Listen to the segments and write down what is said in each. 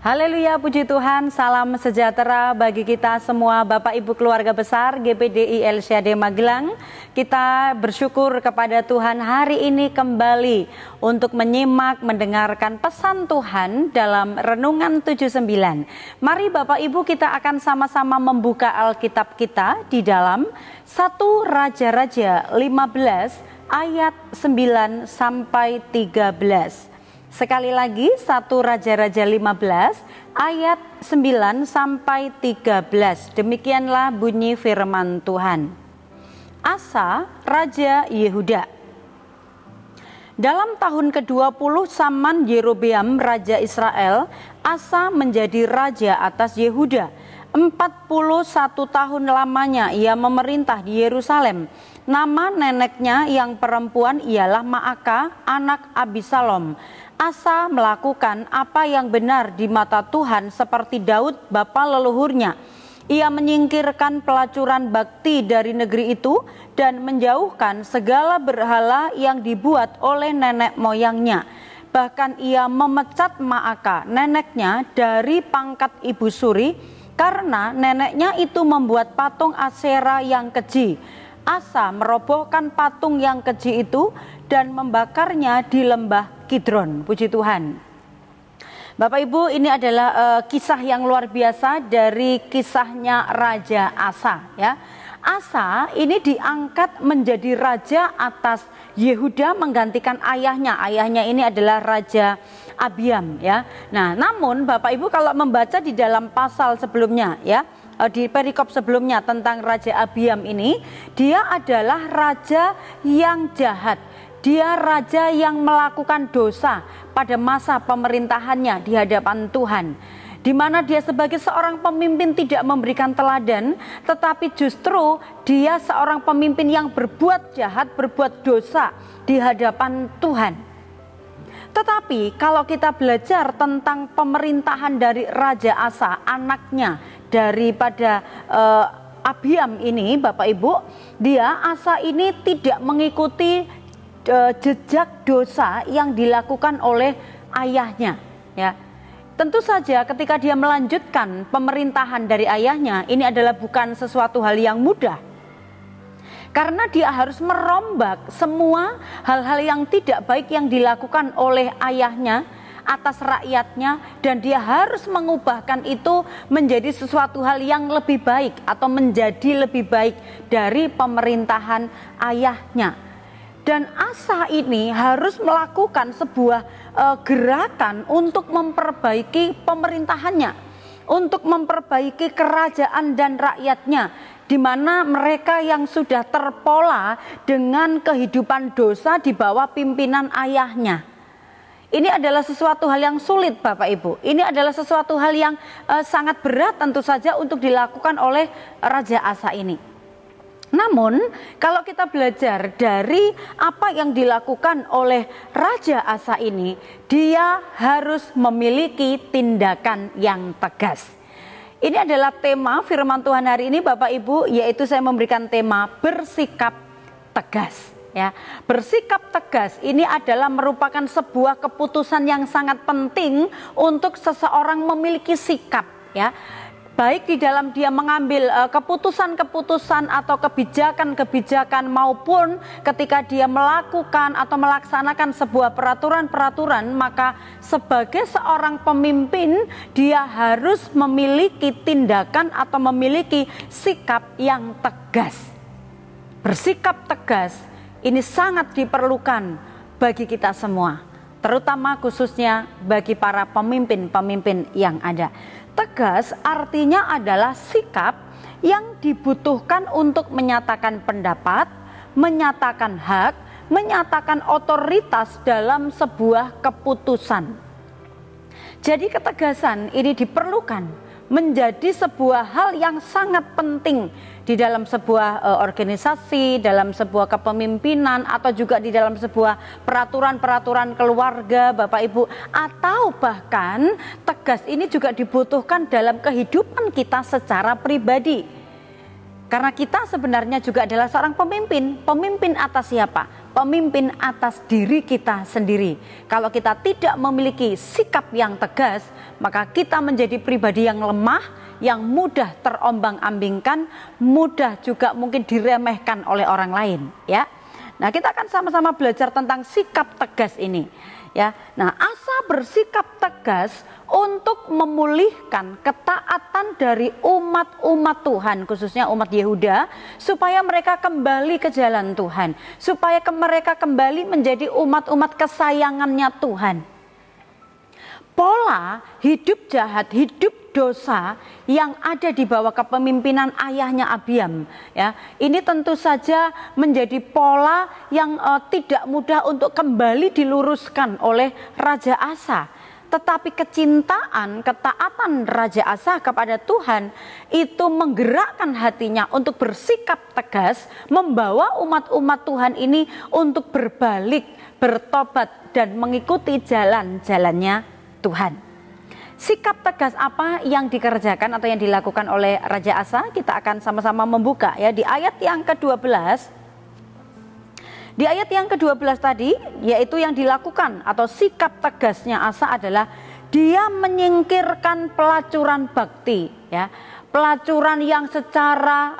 Haleluya, puji Tuhan, salam sejahtera bagi kita semua Bapak Ibu keluarga besar GPDI LCAD Magelang. Kita bersyukur kepada Tuhan hari ini kembali untuk menyimak, mendengarkan pesan Tuhan dalam Renungan 79. Mari Bapak Ibu kita akan sama-sama membuka Alkitab kita di dalam 1 Raja-Raja 15 ayat 9 sampai 13. Sekali lagi 1 Raja-Raja 15 ayat 9 sampai 13. Demikianlah bunyi firman Tuhan. Asa Raja Yehuda. Dalam tahun ke-20 zaman Yerobeam Raja Israel, Asa menjadi raja atas Yehuda. 41 tahun lamanya ia memerintah di Yerusalem. Nama neneknya yang perempuan ialah Maaka, anak Abisalom. Asa melakukan apa yang benar di mata Tuhan seperti Daud bapa leluhurnya. Ia menyingkirkan pelacuran bakti dari negeri itu dan menjauhkan segala berhala yang dibuat oleh nenek moyangnya. Bahkan ia memecat Maaka, neneknya, dari pangkat ibu suri karena neneknya itu membuat patung Asyera yang keji. Asa merobohkan patung yang keji itu dan membakarnya di lembah Kidron. Puji Tuhan. Bapak Ibu, ini adalah kisah yang luar biasa dari kisahnya Raja Asa, ya. Asa ini diangkat menjadi raja atas Yehuda menggantikan ayahnya. Ayahnya ini adalah Raja Abiam, ya. Nah, namun Bapak Ibu kalau membaca di dalam pasal sebelumnya, ya, di perikop sebelumnya tentang Raja Abiam ini, dia adalah raja yang jahat. Dia raja yang melakukan dosa pada masa pemerintahannya di hadapan Tuhan, di mana dia sebagai seorang pemimpin tidak memberikan teladan, tetapi justru dia seorang pemimpin yang berbuat jahat, berbuat dosa di hadapan Tuhan. Tetapi kalau kita belajar tentang pemerintahan dari Raja Asa, anaknya daripada Abiam ini, Bapak Ibu, Asa ini tidak mengikuti jejak dosa yang dilakukan oleh ayahnya, ya. Tentu saja ketika dia melanjutkan pemerintahan dari ayahnya, ini adalah bukan sesuatu hal yang mudah. Karena dia harus merombak semua hal-hal yang tidak baik yang dilakukan oleh ayahnya atas rakyatnya, dan dia harus mengubahkan itu menjadi sesuatu hal yang lebih baik atau menjadi lebih baik dari pemerintahan ayahnya. Dan Asa ini harus melakukan sebuah gerakan untuk memperbaiki pemerintahannya, untuk memperbaiki kerajaan dan rakyatnya, di mana mereka yang sudah terpola dengan kehidupan dosa di bawah pimpinan ayahnya. Ini adalah sesuatu hal yang sulit, Bapak Ibu. Ini adalah sesuatu hal yang sangat berat tentu saja untuk dilakukan oleh Raja Asa ini. Namun kalau kita belajar dari apa yang dilakukan oleh Raja Asa ini, dia harus memiliki tindakan yang tegas. Ini adalah tema firman Tuhan hari ini, Bapak Ibu, yaitu saya memberikan tema bersikap tegas. Ya, bersikap tegas ini adalah merupakan sebuah keputusan yang sangat penting untuk seseorang memiliki sikap, ya. Baik di dalam dia mengambil keputusan-keputusan atau kebijakan-kebijakan, maupun ketika dia melakukan atau melaksanakan sebuah peraturan-peraturan, maka sebagai seorang pemimpin dia harus memiliki tindakan atau memiliki sikap yang tegas. Bersikap tegas ini sangat diperlukan bagi kita semua, terutama khususnya bagi para pemimpin-pemimpin yang ada. Tegas artinya adalah sikap yang dibutuhkan untuk menyatakan pendapat, menyatakan hak, menyatakan otoritas dalam sebuah keputusan. Jadi ketegasan ini diperlukan menjadi sebuah hal yang sangat penting di dalam sebuah organisasi, dalam sebuah kepemimpinan, atau juga di dalam sebuah peraturan-peraturan keluarga, Bapak Ibu, atau bahkan tegas ini juga dibutuhkan dalam kehidupan kita secara pribadi. Karena kita sebenarnya juga adalah seorang pemimpin. Pemimpin atas siapa? pemimpin atas diri kita sendiri. Kalau kita tidak memiliki sikap yang tegas, maka kita menjadi pribadi yang lemah, yang mudah terombang-ambingkan, mudah juga mungkin diremehkan oleh orang lain, ya. Nah, kita akan sama-sama belajar tentang sikap tegas ini, ya. Nah, Asa bersikap tegas untuk memulihkan ketaatan dari umat-umat Tuhan, khususnya umat Yehuda, supaya mereka kembali ke jalan Tuhan, supaya mereka kembali menjadi umat-umat kesayangannya Tuhan. Pola hidup jahat, hidup dosa yang ada di bawah kepemimpinan ayahnya Abiam, ya, ini tentu saja menjadi pola yang tidak mudah untuk kembali diluruskan oleh Raja Asa. Tetapi kecintaan, ketaatan Raja Asa kepada Tuhan itu menggerakkan hatinya untuk bersikap tegas, membawa umat-umat Tuhan ini untuk berbalik, bertobat dan mengikuti jalan-jalannya Tuhan. Sikap tegas apa yang dikerjakan atau yang dilakukan oleh Raja Asa? Kita akan sama-sama membuka, ya, di ayat yang ke-12. Di ayat yang ke-12 tadi, yaitu yang dilakukan atau sikap tegasnya Asa adalah dia menyingkirkan pelacuran bakti, ya. Pelacuran yang secara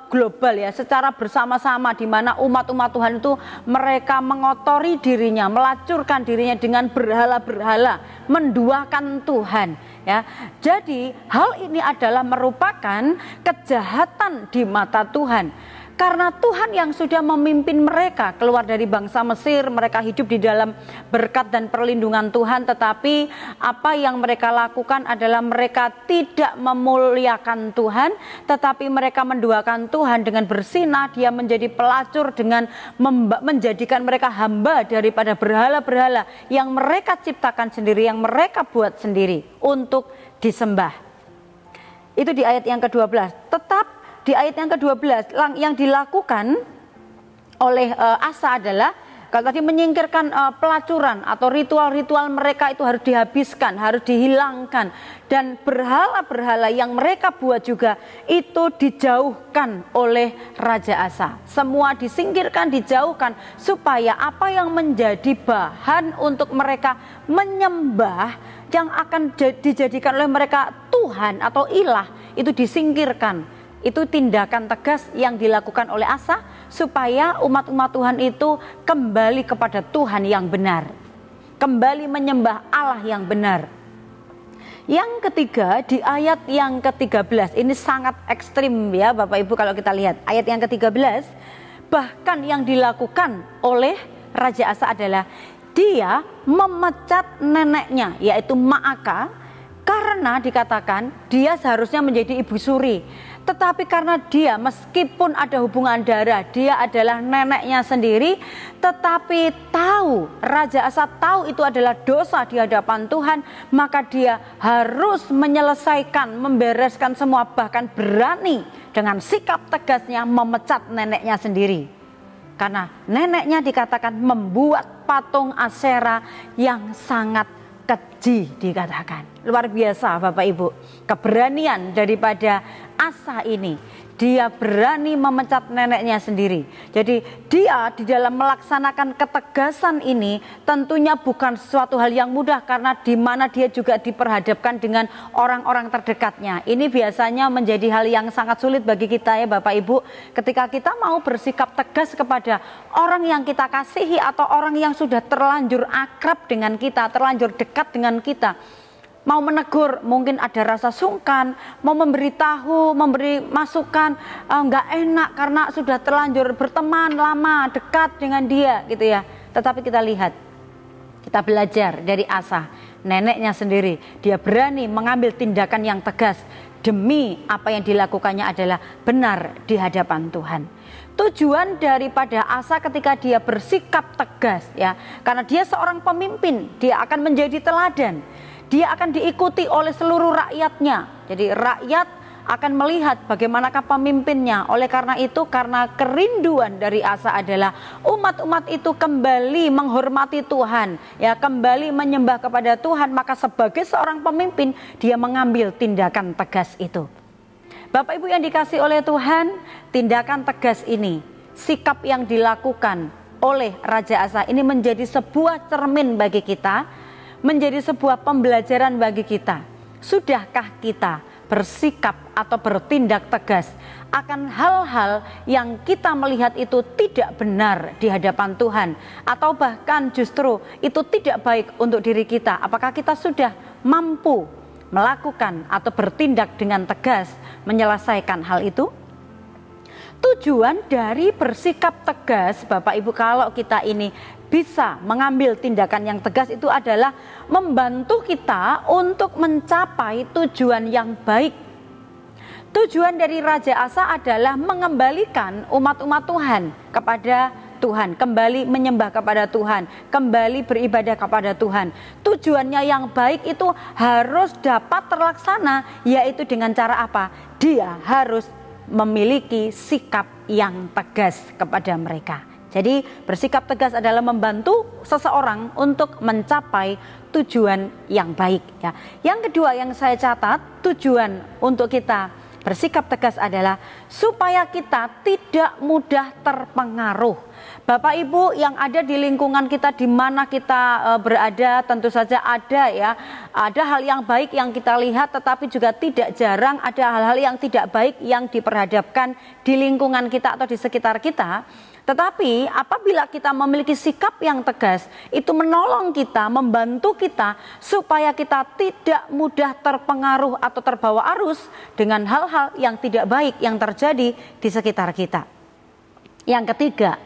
global, ya, secara bersama-sama, di mana umat-umat Tuhan itu mereka mengotori dirinya, melacurkan dirinya dengan berhala-berhala, menduakan Tuhan, ya. Jadi hal ini adalah merupakan kejahatan di mata Tuhan. Karena Tuhan yang sudah memimpin mereka keluar dari bangsa Mesir, mereka hidup di dalam berkat dan perlindungan Tuhan, tetapi apa yang mereka lakukan adalah mereka tidak memuliakan Tuhan, tetapi mereka menduakan Tuhan dengan bersinah. Dia menjadi pelacur dengan menjadikan mereka hamba daripada berhala-berhala yang mereka ciptakan sendiri, yang mereka buat sendiri untuk disembah. Itu di ayat yang ke-12. Tetap di ayat yang ke-12 yang dilakukan oleh Asa adalah, kalau tadi menyingkirkan pelacuran atau ritual-ritual mereka itu harus dihabiskan, harus dihilangkan, dan berhala-berhala yang mereka buat juga itu dijauhkan oleh Raja Asa. Semua disingkirkan, dijauhkan, supaya apa yang menjadi bahan untuk mereka menyembah, yang akan dijadikan oleh mereka Tuhan atau ilah, itu disingkirkan. Itu tindakan tegas yang dilakukan oleh Asa supaya umat-umat Tuhan itu kembali kepada Tuhan yang benar, kembali menyembah Allah yang benar. Yang ketiga, di ayat yang ke-13, ini sangat ekstrim, ya Bapak Ibu. Kalau kita lihat ayat yang ke-13, bahkan yang dilakukan oleh Raja Asa adalah dia memecat neneknya, yaitu Maaka, karena dikatakan dia seharusnya menjadi ibu suri. Tetapi karena dia meskipun ada hubungan darah, dia adalah neneknya sendiri, tetapi tahu, Raja Asa tahu itu adalah dosa di hadapan Tuhan, maka dia harus menyelesaikan, membereskan semua, bahkan berani dengan sikap tegasnya memecat neneknya sendiri. Karena neneknya dikatakan membuat patung Asyera yang sangat keji, dikatakan. Luar biasa Bapak Ibu, keberanian daripada Asa ini. Dia berani memecat neneknya sendiri. Jadi dia di dalam melaksanakan ketegasan ini tentunya bukan sesuatu hal yang mudah, karena di mana dia juga diperhadapkan dengan orang-orang terdekatnya. Ini biasanya menjadi hal yang sangat sulit bagi kita, ya Bapak Ibu, ketika kita mau bersikap tegas kepada orang yang kita kasihi atau orang yang sudah terlanjur akrab dengan kita, terlanjur dekat dengan kita. Mau menegur mungkin ada rasa sungkan, mau memberitahu, memberi masukan nggak enak karena sudah terlanjur berteman lama, dekat dengan dia gitu ya. Tetapi kita lihat, kita belajar dari Asa, neneknya sendiri, dia berani mengambil tindakan yang tegas demi apa yang dilakukannya adalah benar di hadapan Tuhan. Tujuan daripada Asa ketika dia bersikap tegas, ya, karena dia seorang pemimpin, dia akan menjadi teladan. Dia akan diikuti oleh seluruh rakyatnya. Jadi rakyat akan melihat bagaimanakah pemimpinnya. Oleh karena itu, karena kerinduan dari Asa adalah umat-umat itu kembali menghormati Tuhan, ya, kembali menyembah kepada Tuhan, maka sebagai seorang pemimpin dia mengambil tindakan tegas itu. Bapak Ibu yang dikasihi oleh Tuhan, tindakan tegas ini, sikap yang dilakukan oleh Raja Asa ini menjadi sebuah cermin bagi kita, menjadi sebuah pembelajaran bagi kita. Sudahkah kita bersikap atau bertindak tegas akan hal-hal yang kita melihat itu tidak benar di hadapan Tuhan, atau bahkan justru itu tidak baik untuk diri kita? Apakah kita sudah mampu melakukan atau bertindak dengan tegas menyelesaikan hal itu? Tujuan dari bersikap tegas, Bapak Ibu, kalau kita ini bisa mengambil tindakan yang tegas, itu adalah membantu kita untuk mencapai tujuan yang baik. Tujuan dari Raja Asa adalah mengembalikan umat-umat Tuhan kepada Tuhan, kembali menyembah kepada Tuhan, kembali beribadah kepada Tuhan. Tujuannya yang baik itu harus dapat terlaksana, yaitu dengan cara apa? Dia harus memiliki sikap yang tegas kepada mereka. Jadi bersikap tegas adalah membantu seseorang untuk mencapai tujuan yang baik, ya. Yang kedua yang saya catat, tujuan untuk kita bersikap tegas adalah supaya kita tidak mudah terpengaruh. Bapak Ibu yang ada di lingkungan kita, di mana kita berada, tentu saja ada hal yang baik yang kita lihat, tetapi juga tidak jarang ada hal-hal yang tidak baik yang diperhadapkan di lingkungan kita atau di sekitar kita. Tetapi apabila kita memiliki sikap yang tegas, itu menolong kita, membantu kita supaya kita tidak mudah terpengaruh atau terbawa arus dengan hal-hal yang tidak baik yang terjadi di sekitar kita. Yang ketiga,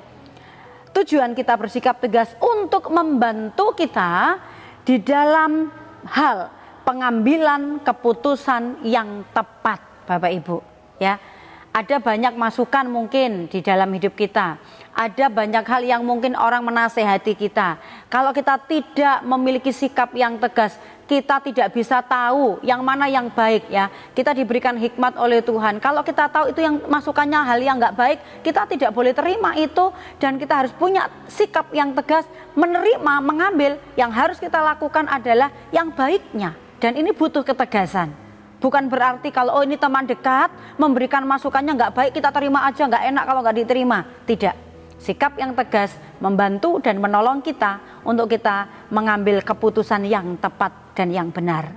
tujuan kita bersikap tegas untuk membantu kita di dalam hal pengambilan keputusan yang tepat, Bapak Ibu, ya. Ada banyak masukan mungkin di dalam hidup kita. Ada banyak hal yang mungkin orang menasehati kita. Kalau kita tidak memiliki sikap yang tegas, kita tidak bisa tahu yang mana yang baik, ya. Kita diberikan hikmat oleh Tuhan. Kalau kita tahu itu yang masukannya hal yang nggak baik, kita tidak boleh terima itu, dan kita harus punya sikap yang tegas, menerima, mengambil. Yang harus kita lakukan adalah yang baiknya, dan ini butuh ketegasan. Bukan berarti kalau ini teman dekat memberikan masukannya nggak baik, kita terima aja, nggak enak kalau nggak diterima. Tidak. Sikap yang tegas membantu dan menolong kita untuk kita mengambil keputusan yang tepat dan yang benar.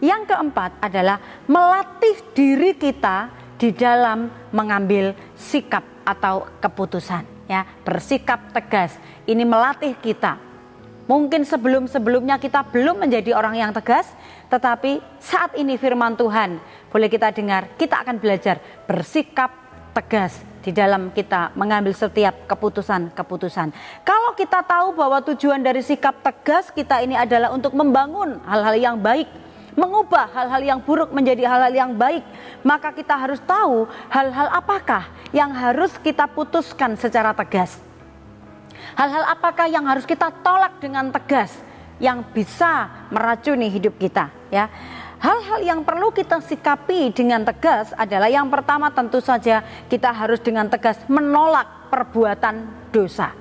Yang keempat adalah melatih diri kita di dalam mengambil sikap atau keputusan, ya. Bersikap tegas ini melatih kita. Mungkin sebelumnya kita belum menjadi orang yang tegas, tetapi saat ini firman Tuhan boleh kita dengar, kita akan belajar bersikap tegas di dalam kita mengambil setiap keputusan-keputusan. Kalau kita tahu bahwa tujuan dari sikap tegas kita ini adalah untuk membangun hal-hal yang baik, mengubah hal-hal yang buruk menjadi hal-hal yang baik, maka kita harus tahu hal-hal apakah yang harus kita putuskan secara tegas. Hal-hal apakah yang harus kita tolak dengan tegas yang bisa meracuni hidup kita, ya. Hal-hal yang perlu kita sikapi dengan tegas adalah yang pertama, tentu saja kita harus dengan tegas menolak perbuatan dosa.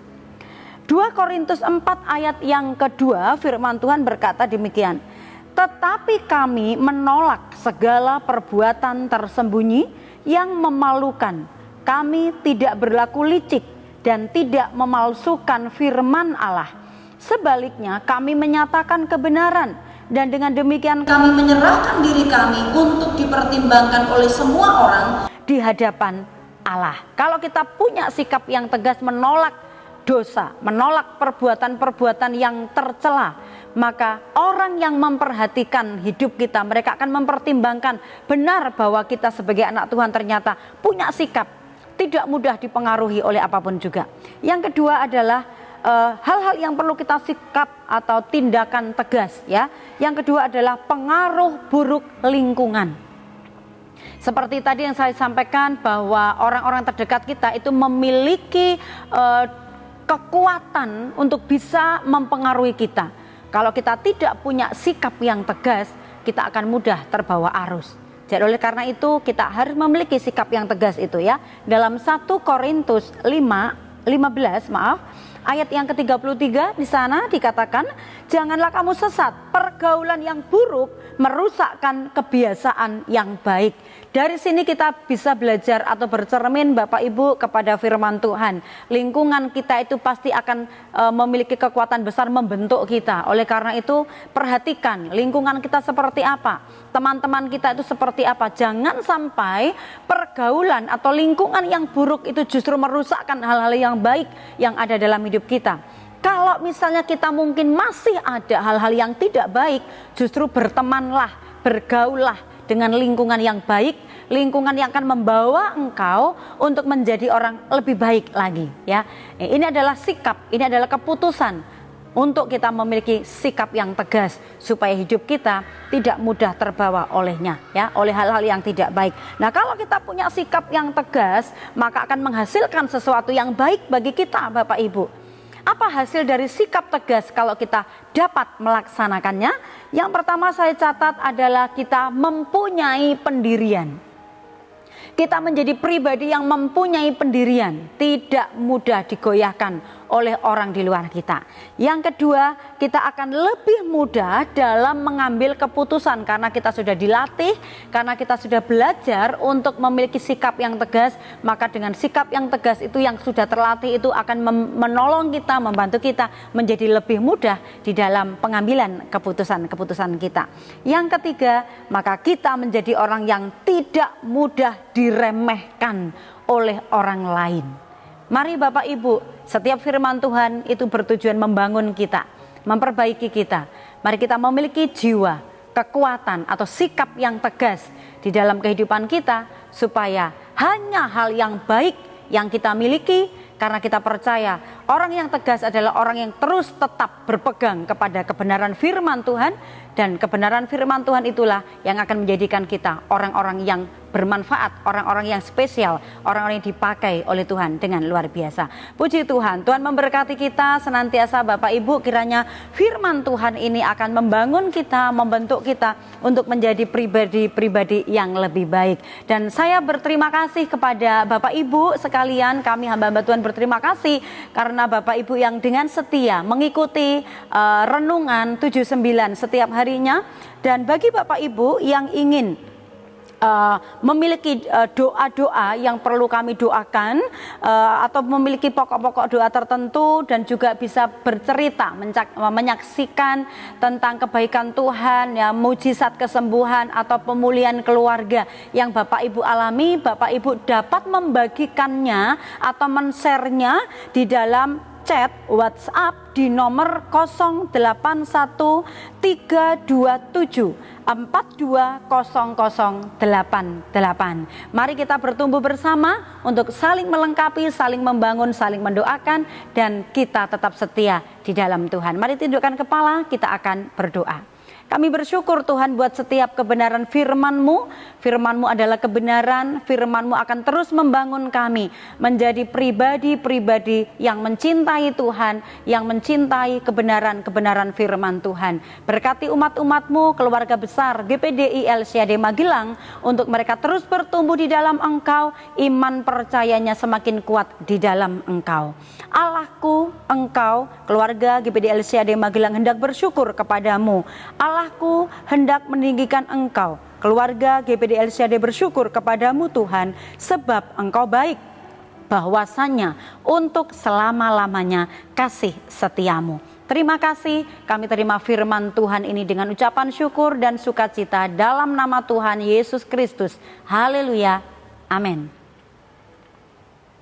2 Korintus 4 ayat yang kedua, firman Tuhan berkata demikian. Tetapi kami menolak segala perbuatan tersembunyi yang memalukan. Kami tidak berlaku licik dan tidak memalsukan firman Allah. Sebaliknya kami menyatakan kebenaran, dan dengan demikian kami menyerahkan diri kami untuk dipertimbangkan oleh semua orang di hadapan Allah. Kalau kita punya sikap yang tegas menolak dosa, menolak perbuatan-perbuatan yang tercela, maka orang yang memperhatikan hidup kita, mereka akan mempertimbangkan benar bahwa kita sebagai anak Tuhan ternyata punya sikap tidak mudah dipengaruhi oleh apapun juga. Yang kedua adalah hal-hal yang perlu kita sikap atau tindakan tegas, ya. Yang kedua adalah pengaruh buruk lingkungan. Seperti tadi yang saya sampaikan bahwa orang-orang terdekat kita itu memiliki kekuatan untuk bisa mempengaruhi kita. Kalau kita tidak punya sikap yang tegas, kita akan mudah terbawa arus. Jadi oleh karena itu kita harus memiliki sikap yang tegas itu, ya. Dalam 1 Korintus 15 Ayat yang ke-33 di sana dikatakan, janganlah kamu sesat, pergaulan yang buruk merusakkan kebiasaan yang baik. Dari sini kita bisa belajar atau bercermin Bapak Ibu kepada firman Tuhan. Lingkungan kita itu pasti akan memiliki kekuatan besar membentuk kita. Oleh karena itu perhatikan lingkungan kita seperti apa, teman-teman kita itu seperti apa. Jangan sampai pergaulan atau lingkungan yang buruk itu justru merusakkan hal-hal yang baik yang ada dalam hidup kita. Kalau misalnya kita mungkin masih ada hal-hal yang tidak baik, justru bertemanlah, bergaullah dengan lingkungan yang baik, lingkungan yang akan membawa engkau untuk menjadi orang lebih baik lagi, ya. Ini adalah sikap, ini adalah keputusan untuk kita memiliki sikap yang tegas supaya hidup kita tidak mudah terbawa olehnya, ya, oleh hal-hal yang tidak baik. Nah, kalau kita punya sikap yang tegas, maka akan menghasilkan sesuatu yang baik bagi kita, Bapak Ibu. Apa hasil dari sikap tegas kalau kita dapat melaksanakannya? Yang pertama saya catat adalah kita mempunyai pendirian. Kita menjadi pribadi yang mempunyai pendirian, tidak mudah digoyahkan oleh orang di luar kita. Yang kedua, kita akan lebih mudah dalam mengambil keputusan karena kita sudah dilatih, karena kita sudah belajar untuk memiliki sikap yang tegas. Maka dengan sikap yang tegas itu yang sudah terlatih itu akan menolong kita, membantu kita menjadi lebih mudah di dalam pengambilan keputusan-keputusan kita. Yang ketiga, maka kita menjadi orang yang tidak mudah diremehkan oleh orang lain. Mari Bapak Ibu, setiap firman Tuhan itu bertujuan membangun kita, memperbaiki kita. Mari kita memiliki jiwa, kekuatan atau sikap yang tegas di dalam kehidupan kita, supaya hanya hal yang baik yang kita miliki, karena kita percaya orang yang tegas adalah orang yang terus tetap berpegang kepada kebenaran firman Tuhan, dan kebenaran firman Tuhan itulah yang akan menjadikan kita orang-orang yang bermanfaat, orang-orang yang spesial, orang-orang yang dipakai oleh Tuhan dengan luar biasa. Puji Tuhan, Tuhan memberkati kita senantiasa Bapak Ibu. Kiranya firman Tuhan ini akan membangun kita, membentuk kita untuk menjadi pribadi-pribadi yang lebih baik. Dan saya berterima kasih kepada Bapak Ibu sekalian, kami hamba-hamba Tuhan berterima kasih karena Bapak Ibu yang dengan setia mengikuti renungan 79 setiap harinya. Dan bagi Bapak Ibu yang ingin memiliki doa-doa yang perlu kami doakan, atau memiliki pokok-pokok doa tertentu, dan juga bisa bercerita, menyaksikan tentang kebaikan Tuhan, ya, mujizat kesembuhan atau pemulihan keluarga yang Bapak Ibu alami, Bapak Ibu dapat membagikannya atau men-share-nya di dalam chat WhatsApp di nomor 081327420088. Mari kita bertumbuh bersama untuk saling melengkapi, saling membangun, saling mendoakan, dan kita tetap setia di dalam Tuhan. Mari tundukkan kepala, kita akan berdoa. Kami bersyukur Tuhan buat setiap kebenaran firman-Mu. Firman-Mu adalah kebenaran, firman-Mu akan terus membangun kami menjadi pribadi-pribadi yang mencintai Tuhan, yang mencintai kebenaran-kebenaran firman Tuhan. Berkati umat-umat-Mu, keluarga besar GPDI LCAD Magelang, untuk mereka terus bertumbuh di dalam Engkau, iman percayanya semakin kuat di dalam Engkau. Allahku, Engkau, keluarga GPDI LCAD Magelang hendak bersyukur kepadamu. Allahku hendak meninggikan Engkau, keluarga GPDI LCAD bersyukur kepadamu Tuhan, sebab Engkau baik, bahwasanya untuk selama-lamanya kasih setiamu. Terima kasih, kami terima firman Tuhan ini dengan ucapan syukur dan sukacita dalam nama Tuhan Yesus Kristus. Haleluya, amin.